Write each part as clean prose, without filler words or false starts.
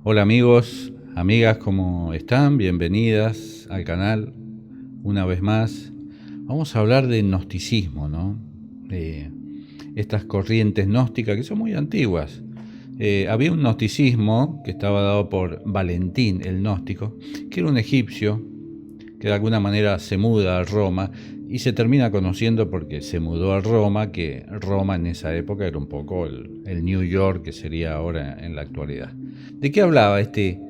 Hola amigos, amigas, ¿cómo están? Bienvenidas al canal una vez más. Vamos a hablar de gnosticismo, ¿no? De estas corrientes gnósticas que son muy antiguas. Había un gnosticismo que estaba dado por Valentín el gnóstico, que era un egipcio que de alguna manera se muda a Roma y se termina conociendo porque se mudó a Roma, que Roma en esa época era un poco el New York que sería ahora en la actualidad. ¿De qué hablaba este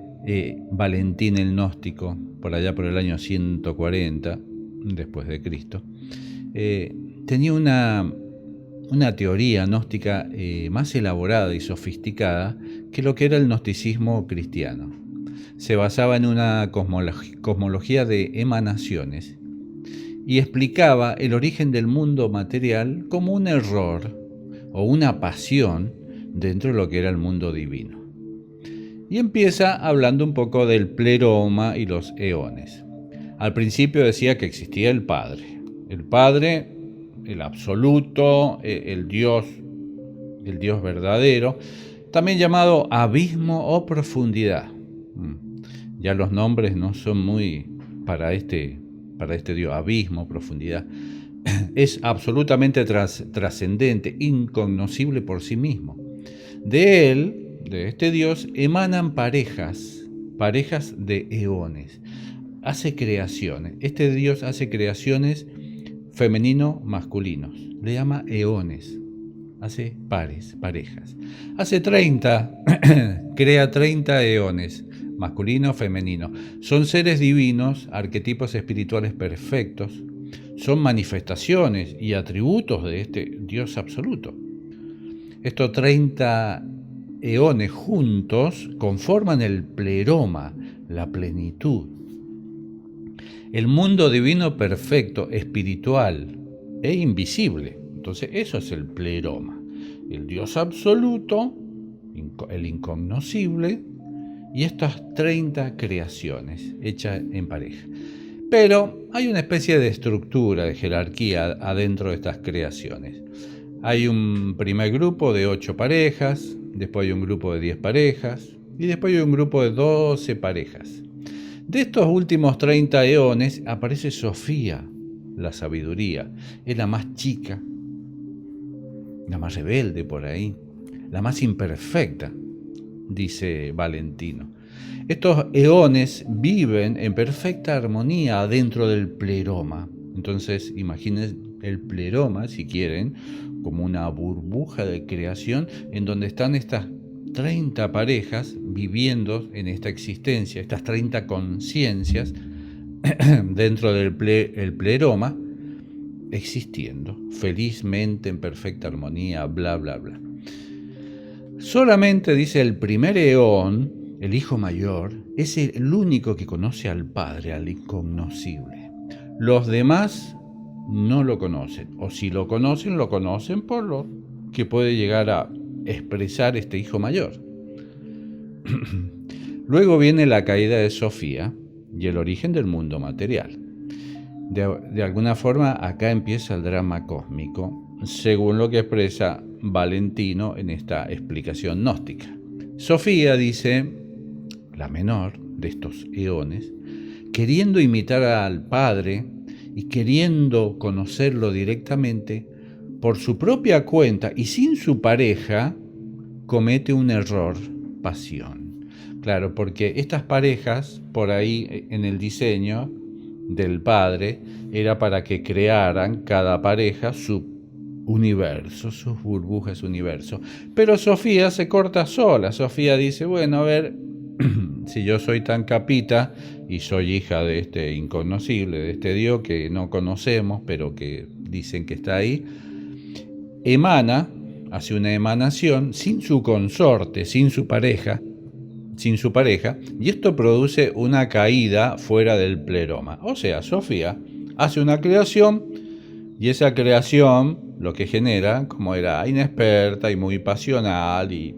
Valentín el Gnóstico por allá por el año 140 después de Cristo? Eh, Tenía una teoría gnóstica más elaborada y sofisticada que lo que era el gnosticismo cristiano. Se basaba en una cosmología de emanaciones y explicaba el origen del mundo material como un error o una pasión dentro de lo que era el mundo divino. Y empieza hablando un poco del pleroma y los eones. Al principio decía que existía el Padre, el absoluto, el Dios verdadero, también llamado abismo o profundidad. Ya los nombres no son muy para este Dios, abismo, profundidad. Es absolutamente trascendente, incognoscible por sí mismo. De él, de este Dios, emanan parejas de eones. Hace creaciones. Este Dios hace creaciones femenino-masculinos. Le llama eones. Hace parejas. Hace 30, crea 30 eones, masculino, femenino. Son seres divinos, arquetipos espirituales perfectos. Son manifestaciones y atributos de este Dios absoluto. Estos 30 eones juntos conforman el pleroma, la plenitud. El mundo divino perfecto, espiritual e invisible. Entonces eso es el pleroma. El Dios absoluto, el incognoscible, y estas 30 creaciones hechas en pareja. Pero hay una especie de estructura, de jerarquía adentro de estas creaciones. Hay un primer grupo de 8 parejas, después hay un grupo de 10 parejas, y después hay un grupo de 12 parejas. De estos últimos 30 eones aparece Sofía, la sabiduría. Es la más chica, la más rebelde por ahí, la más imperfecta, dice Valentino. Estos eones viven en perfecta armonía dentro del pleroma. Entonces imaginen el pleroma, si quieren, como una burbuja de creación en donde están estas 30 parejas viviendo en esta existencia, estas 30 conciencias dentro del pleroma, existiendo felizmente en perfecta armonía, bla, bla, bla. Solamente, dice, el primer eón, el hijo mayor, es el único que conoce al Padre, al incognoscible. Los demás no lo conocen, o si lo conocen por lo que puede llegar a expresar este hijo mayor. Luego viene la caída de Sofía y el origen del mundo material. De alguna forma acá empieza el drama cósmico, según lo que expresa Valentino en esta explicación gnóstica. Sofía, dice, la menor de estos eones, queriendo imitar al Padre y queriendo conocerlo directamente, por su propia cuenta y sin su pareja, comete un error, pasión. Claro, porque estas parejas, por ahí en el diseño del Padre, era para que crearan cada pareja su universo, sus burbujas universo. Pero Sofía se corta sola. Sofía dice, bueno, a ver, si yo soy tan capita y soy hija de este incognoscible, de este Dios que no conocemos, pero que dicen que está ahí, hace una emanación sin su consorte, sin su pareja, y esto produce una caída fuera del pleroma. O sea, Sofía hace una creación y esa creación lo que genera, como era inexperta y muy pasional y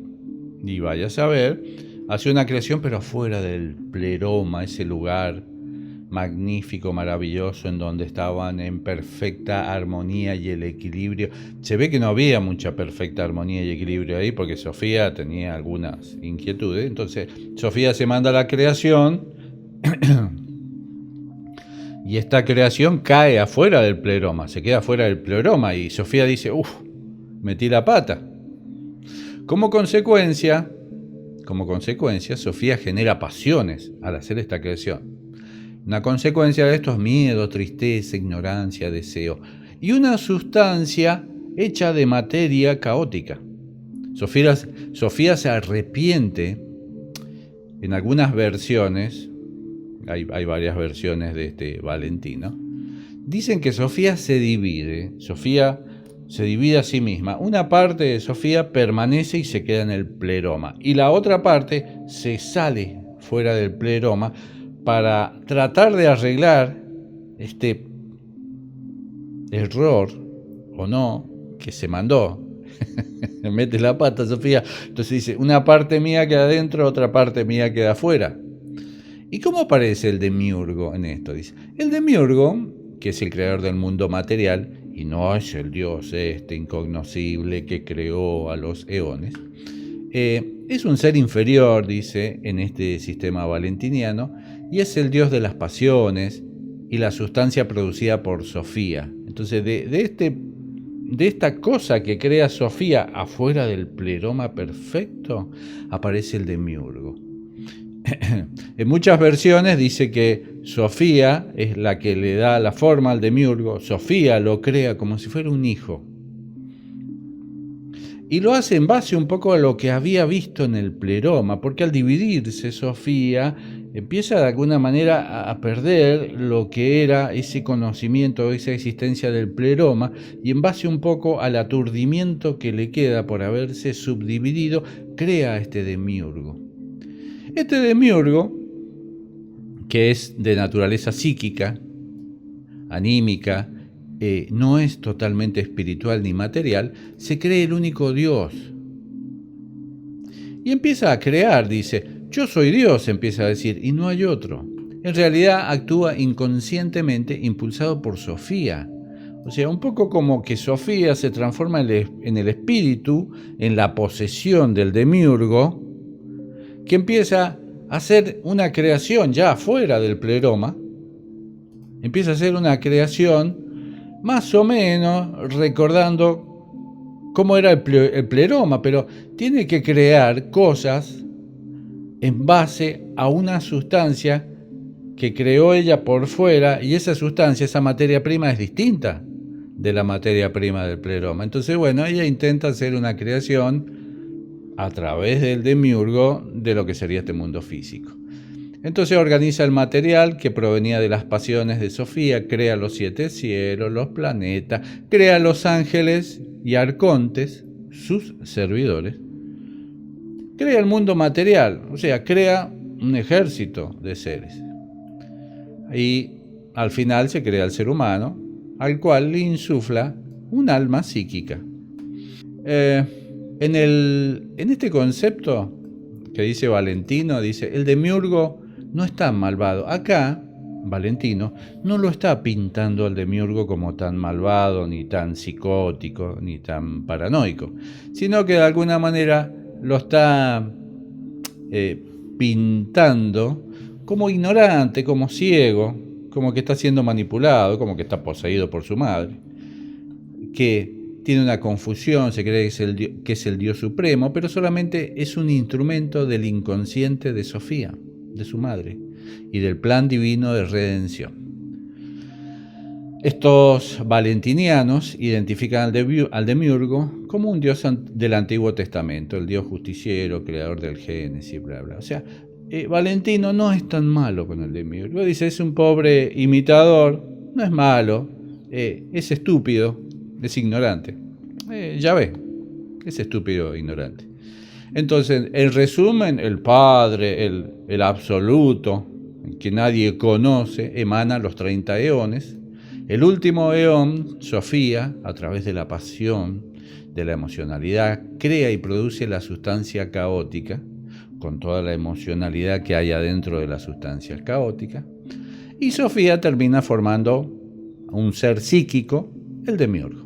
vaya a saber, hace una creación pero fuera del pleroma, ese lugar magnífico, maravilloso, en donde estaban en perfecta armonía y el equilibrio. Se ve que no había mucha perfecta armonía y equilibrio ahí, porque Sofía tenía algunas inquietudes. Entonces, Sofía se manda a la creación y esta creación cae afuera del pleroma, se queda afuera del pleroma, y Sofía dice, metí la pata. Como consecuencia, Sofía genera pasiones al hacer esta creación. Una consecuencia de esto es miedo, tristeza, ignorancia, deseo. Y una sustancia hecha de materia caótica. Sofía se arrepiente. En algunas versiones, hay varias versiones de este Valentino, dicen que Sofía se divide a sí misma. Una parte de Sofía permanece y se queda en el pleroma, y la otra parte se sale fuera del pleroma para tratar de arreglar este error, o no, que se mandó. Mete la pata, Sofía. Entonces dice, una parte mía queda adentro, otra parte mía queda afuera. ¿Y cómo aparece el demiurgo en esto? Dice, el demiurgo, que es el creador del mundo material, y no es el Dios incognoscible que creó a los eones, es un ser inferior, dice, en este sistema valentiniano, y es el Dios de las pasiones y la sustancia producida por Sofía. Entonces, de esta cosa que crea Sofía afuera del pleroma perfecto, aparece el demiurgo. En muchas versiones dice que Sofía es la que le da la forma al demiurgo. Sofía lo crea como si fuera un hijo. Y lo hace en base un poco a lo que había visto en el pleroma, porque al dividirse Sofía empieza de alguna manera a perder lo que era ese conocimiento, esa existencia del pleroma, y en base un poco al aturdimiento que le queda por haberse subdividido, crea este demiurgo. Este demiurgo, que es de naturaleza psíquica, anímica, no es totalmente espiritual ni material, se cree el único Dios. Y empieza a crear, dice, yo soy Dios, empieza a decir, y no hay otro. En realidad actúa inconscientemente impulsado por Sofía. O sea, un poco como que Sofía se transforma en el espíritu, en la posesión del demiurgo, que empieza a hacer una creación ya fuera del pleroma. Empieza a hacer una creación más o menos recordando cómo era el pleroma, pero tiene que crear cosas en base a una sustancia que creó ella por fuera, y esa sustancia, esa materia prima es distinta de la materia prima del pleroma. Entonces, bueno, ella intenta hacer una creación a través del demiurgo de lo que sería este mundo físico. Entonces organiza el material que provenía de las pasiones de Sofía, crea los 7 cielos, los planetas, crea los ángeles y arcontes, sus servidores, crea el mundo material, o sea, crea un ejército de seres. Y al final se crea el ser humano, al cual le insufla un alma psíquica. En este concepto que dice Valentino, dice, el demiurgo no es tan malvado. Acá, Valentino no lo está pintando al demiurgo como tan malvado, ni tan psicótico, ni tan paranoico, sino que de alguna manera lo está pintando como ignorante, como ciego, como que está siendo manipulado, como que está poseído por su madre, que tiene una confusión, se cree que es el Dios supremo, pero solamente es un instrumento del inconsciente de Sofía, de su madre, y del plan divino de redención. Estos valentinianos identifican al demiurgo como un dios del Antiguo Testamento, el dios justiciero, creador del Génesis, bla, bla. O sea, Valentino no es tan malo con el demiurgo. Dice, es un pobre imitador, no es malo, es estúpido, es ignorante. Ya ve, es estúpido e ignorante. Entonces, en resumen, el Padre, el absoluto, que nadie conoce, emana los 30 eones. El último eón, Sofía, a través de la pasión, de la emocionalidad, crea y produce la sustancia caótica, con toda la emocionalidad que hay adentro de la sustancia caótica. y Sofía termina formando un ser psíquico, el demiurgo.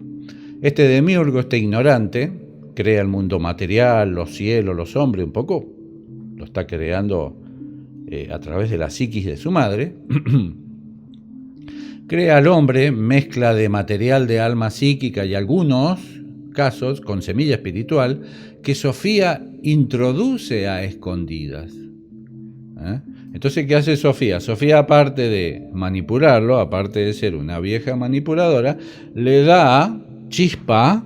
Este demiurgo, este ignorante, crea el mundo material, los cielos, los hombres, un poco lo está creando a través de la psiquis de su madre. Crea al hombre, mezcla de material de alma psíquica y algunos casos con semilla espiritual que Sofía introduce a escondidas. Entonces, ¿qué hace Sofía? Sofía, aparte de manipularlo, aparte de ser una vieja manipuladora, le da chispas,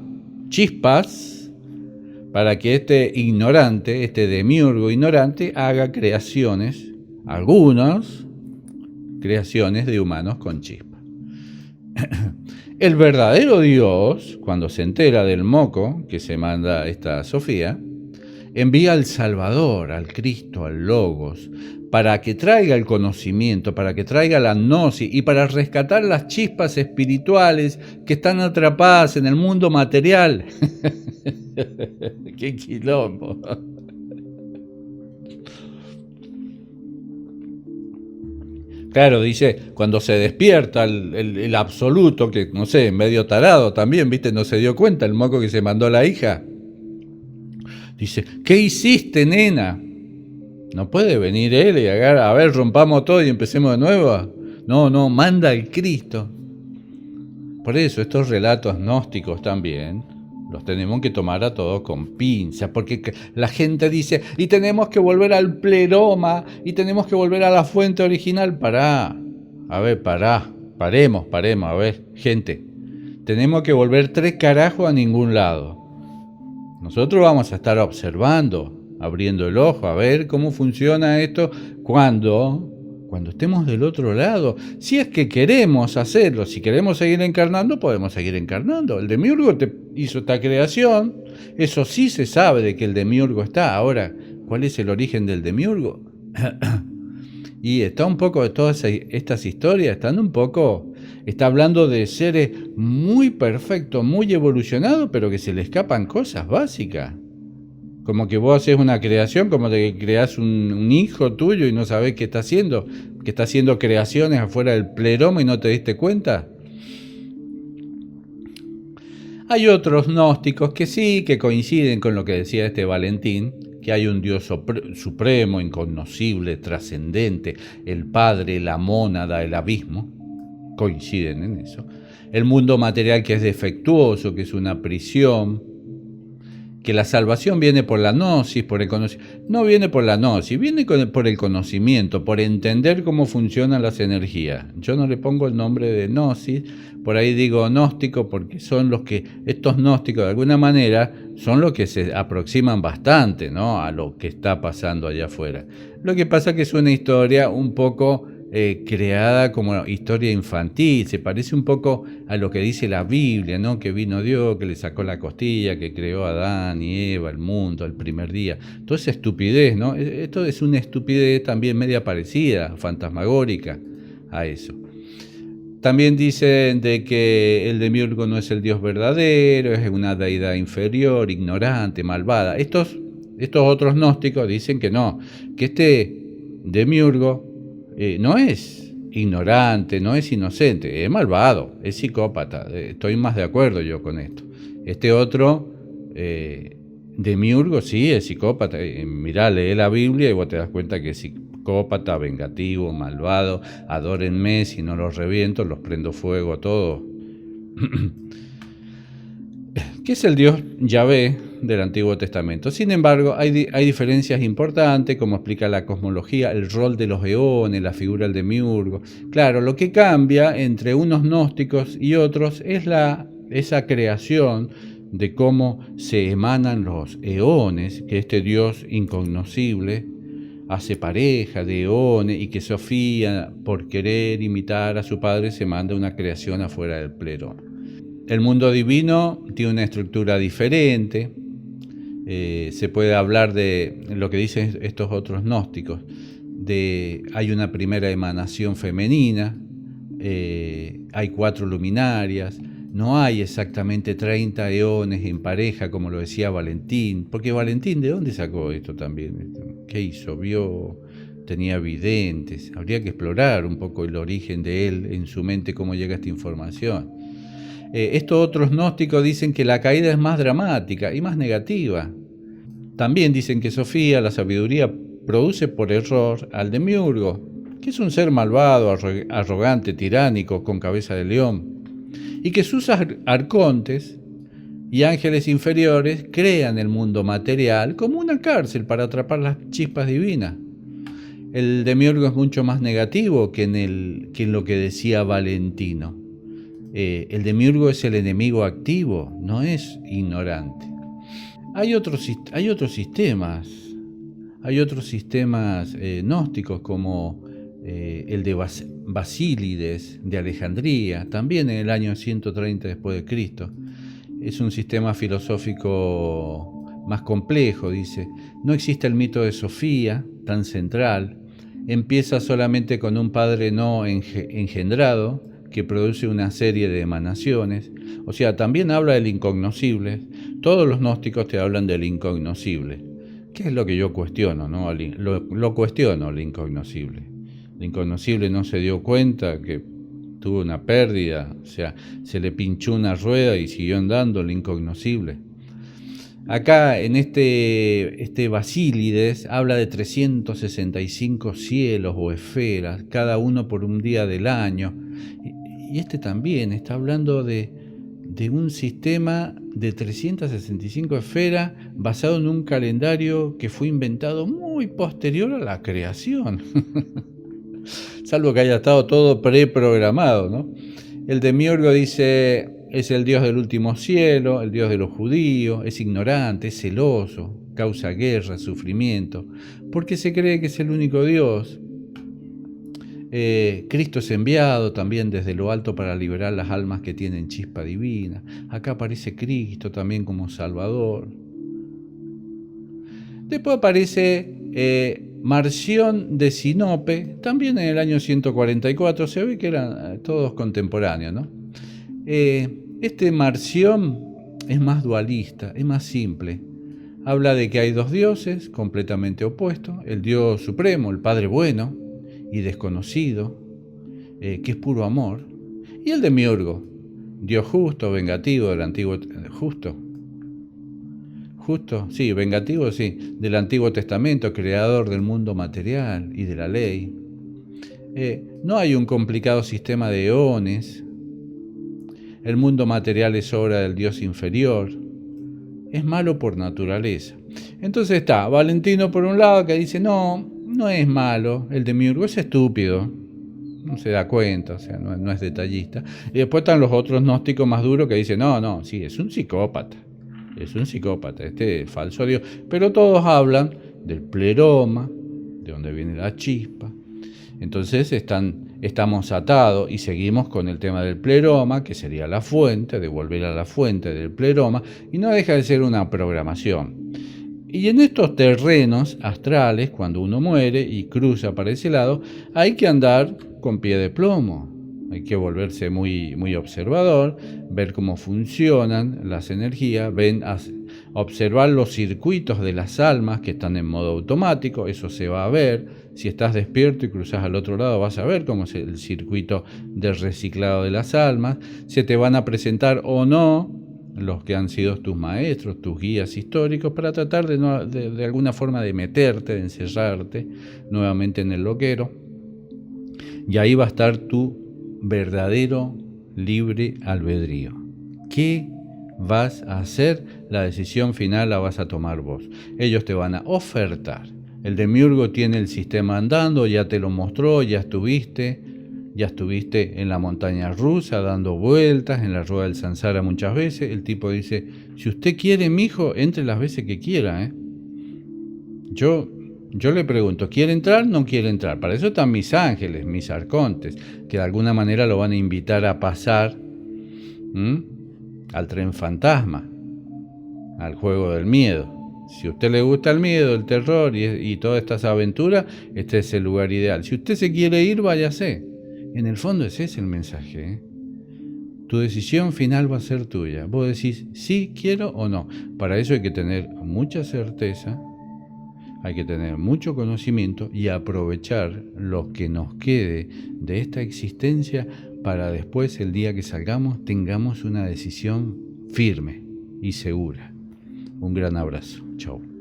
para que este ignorante, este demiurgo ignorante, haga creaciones, algunas creaciones de humanos con chispa. El verdadero Dios, cuando se entera del moco que se manda esta Sofía, envía al Salvador, al Cristo, al Logos, para que traiga el conocimiento, para que traiga la gnosis y para rescatar las chispas espirituales que están atrapadas en el mundo material. ¡Qué quilombo! Claro, dice, cuando se despierta el absoluto, que no sé, medio tarado también, ¿viste? No se dio cuenta el moco que se mandó la hija. Dice, ¿qué hiciste, nena? No puede venir él y agarrar, a ver, rompamos todo y empecemos de nuevo. No, manda el Cristo. Por eso estos relatos gnósticos también los tenemos que tomar a todos con pinza, porque la gente dice, y tenemos que volver al pleroma, y tenemos que volver a la fuente original. Paremos, a ver, gente, tenemos que volver 3 carajos a ningún lado. Nosotros vamos a estar observando, abriendo el ojo, a ver cómo funciona esto cuando estemos del otro lado. Si es que queremos hacerlo, si queremos seguir encarnando, podemos seguir encarnando. El demiurgo te hizo esta creación, eso sí se sabe de que el demiurgo está. Ahora, ¿cuál es el origen del demiurgo? Y está un poco de todas estas historias, está hablando de seres muy perfectos, muy evolucionados, pero que se le escapan cosas básicas. Como que vos haces una creación, como que creás un hijo tuyo y no sabés qué está haciendo, que está haciendo creaciones afuera del pleroma y no te diste cuenta. Hay otros gnósticos que sí, que coinciden con lo que decía este Valentín, que hay un Dios supremo, incognoscible, trascendente, el Padre, la mónada, el abismo, coinciden en eso. El mundo material que es defectuoso, que es una prisión, que la salvación viene por la gnosis, por el conocimiento. No viene por la gnosis, viene por el conocimiento, por entender cómo funcionan las energías. Yo no le pongo el nombre de gnosis, por ahí digo gnóstico, porque son los que, estos gnósticos de alguna manera, son los que se aproximan bastante, ¿no?, a lo que está pasando allá afuera. Lo que pasa es que es una historia un poco creada como historia infantil, se parece un poco a lo que dice la Biblia, ¿no?, que vino Dios, que le sacó la costilla, que creó a Adán y Eva, el mundo, el primer día. Toda esa estupidez, ¿no? Esto es una estupidez también media parecida, fantasmagórica a eso. También dicen de que el demiurgo no es el Dios verdadero, es una deidad inferior, ignorante, malvada. Estos otros gnósticos dicen que no, que este demiurgo no es ignorante, no es inocente, es malvado, es psicópata. Estoy más de acuerdo yo con esto. Este otro demiurgo sí es psicópata. Mirá, lee la Biblia y vos te das cuenta que es psicópata, vengativo, malvado. Adórenme, si no los reviento, los prendo fuego a todos. ¿Qué es el Dios Yahvé del Antiguo Testamento? Sin embargo, hay diferencias importantes, como explica la cosmología, el rol de los eones, la figura del demiurgo. Claro, lo que cambia entre unos gnósticos y otros es esa creación de cómo se emanan los eones, que este Dios incognoscible hace pareja de eones y que Sofía, por querer imitar a su padre, se manda una creación afuera del pleroma. El mundo divino tiene una estructura diferente. Se puede hablar de lo que dicen estos otros gnósticos, hay una primera emanación femenina, hay 4 luminarias, no hay exactamente 30 eones en pareja como lo decía Valentín, porque Valentín, ¿de dónde sacó esto también? ¿Qué hizo? tenía videntes. Habría que explorar un poco el origen de él en su mente, cómo llega esta información. Estos otros gnósticos dicen que la caída es más dramática y más negativa. También dicen que Sofía, la sabiduría, produce por error al demiurgo, que es un ser malvado, arrogante, tiránico, con cabeza de león, y que sus arcontes y ángeles inferiores crean el mundo material como una cárcel para atrapar las chispas divinas. El demiurgo es mucho más negativo que en lo que decía Valentino. El demiurgo es el enemigo activo, no es ignorante. Hay otros sistemas gnósticos como el de Basílides de Alejandría, también en el año 130 después de Cristo. Es un sistema filosófico más complejo, dice. No existe el mito de Sofía, tan central. Empieza solamente con un padre no engendrado, que produce una serie de emanaciones. O sea, también habla del incognoscible. Todos los gnósticos te hablan del incognoscible. ¿Qué es lo que yo cuestiono, no? Lo cuestiono, el incognoscible. El incognoscible no se dio cuenta que tuvo una pérdida, o sea, se le pinchó una rueda y siguió andando el incognoscible. Acá en este Basílides habla de 365 cielos o esferas, cada uno por un día del año. Y este también está hablando de un sistema de 365 esferas basado en un calendario que fue inventado muy posterior a la creación. Salvo que haya estado todo preprogramado, ¿no? El demiurgo dice, es el dios del último cielo, el dios de los judíos, es ignorante, es celoso, causa guerra, sufrimiento, porque se cree que es el único Dios. Cristo es enviado también desde lo alto para liberar las almas que tienen chispa divina. Acá aparece Cristo también como Salvador. Después aparece Marción de Sinope, también en el año 144, se ve que eran todos contemporáneos, ¿no? Este Marción es más dualista, es más simple. Habla de que hay dos dioses completamente opuestos, el Dios Supremo, el Padre Bueno y desconocido, que es puro amor, y el demiurgo, Dios justo, vengativo del Antiguo vengativo, sí, del Antiguo Testamento, creador del mundo material y de la ley. No hay un complicado sistema de eones. El mundo material es obra del Dios inferior. Es malo por naturaleza. Entonces está Valentino por un lado que dice, no es malo, el demiurgo es estúpido, no se da cuenta, o sea, no es detallista. Y después están los otros gnósticos más duros que dicen, sí, es un psicópata, este falso Dios. Pero todos hablan del pleroma, de donde viene la chispa. Entonces estamos atados y seguimos con el tema del pleroma, que sería la fuente, de volver a la fuente del pleroma, y no deja de ser una programación. Y en estos terrenos astrales, cuando uno muere y cruza para ese lado, hay que andar con pie de plomo. Hay que volverse muy, muy observador, ver cómo funcionan las energías, observar los circuitos de las almas que están en modo automático, eso se va a ver. Si estás despierto y cruzas al otro lado, vas a ver cómo es el circuito del reciclado de las almas. Se te van a presentar o no los que han sido tus maestros, tus guías históricos, para tratar de alguna forma de meterte, de encerrarte nuevamente en el loquero. Y ahí va a estar tu verdadero libre albedrío. ¿Qué vas a hacer? La decisión final la vas a tomar vos. Ellos te van a ofertar. El demiurgo tiene el sistema andando, ya te lo mostró, ya estuviste en la montaña rusa dando vueltas, en la rueda del Sansara muchas veces. El tipo dice, si usted quiere, mijo, entre las veces que quiera. Yo le pregunto, ¿quiere entrar? No quiere entrar. Para eso están mis ángeles, mis arcontes, que de alguna manera lo van a invitar a pasar al tren fantasma, al juego del miedo. Si a usted le gusta el miedo, el terror y todas estas aventuras, este es el lugar ideal. Si usted se quiere ir, váyase. En el fondo ese es el mensaje. Tu decisión final va a ser tuya. Vos decís sí quiero o no. Para eso hay que tener mucha certeza, hay que tener mucho conocimiento y aprovechar lo que nos quede de esta existencia para después, el día que salgamos, tengamos una decisión firme y segura. Un gran abrazo. Chau.